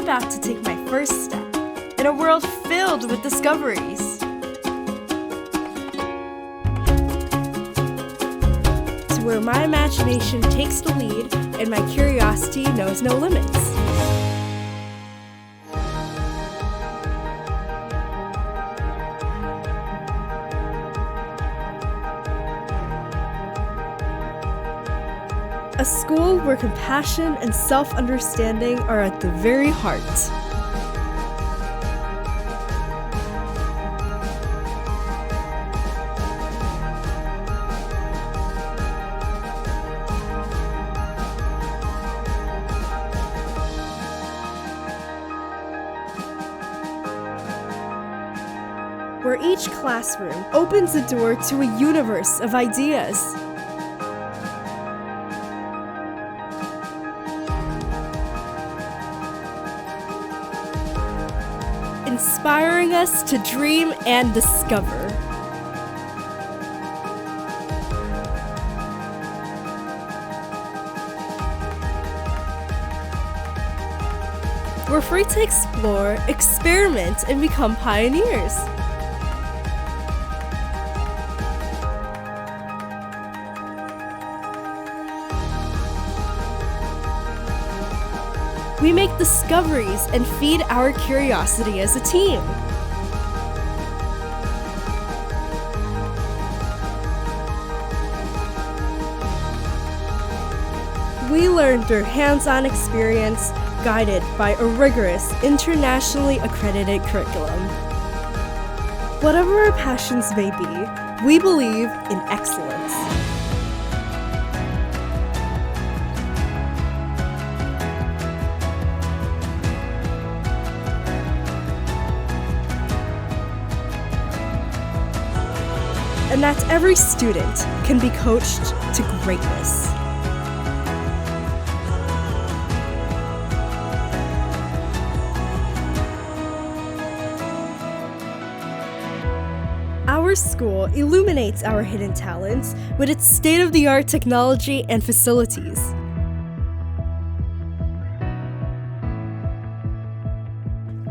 about to take my first step in a world filled with discoveries. To where my imagination takes the lead and my curiosity knows no limits. A school where compassion and self-understanding are at the very heart. Where each classroom opens a door to a universe of ideas. Inspiring us to dream and discover. We're free to explore, experiment, and become pioneers. We make discoveries and feed our curiosity as a team. We learn through hands-on experience, guided by a rigorous, internationally accredited curriculum. Whatever our passions may be, we believe in excellence. And that every student can be coached to greatness. Our school illuminates our hidden talents with its state-of-the-art technology and facilities.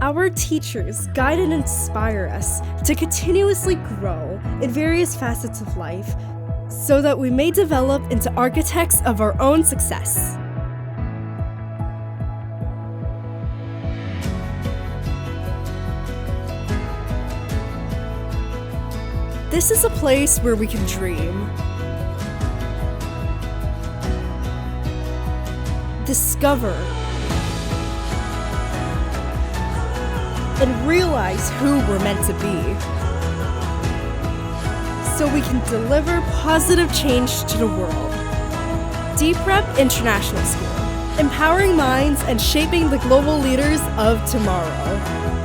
Our teachers guide and inspire us to continuously grow in various facets of life so that we may develop into architects of our own success. This is a place where we can dream, discover, and realize who we're meant to be, so we can deliver positive change to the world. dprep International School, empowering minds and shaping the global leaders of tomorrow.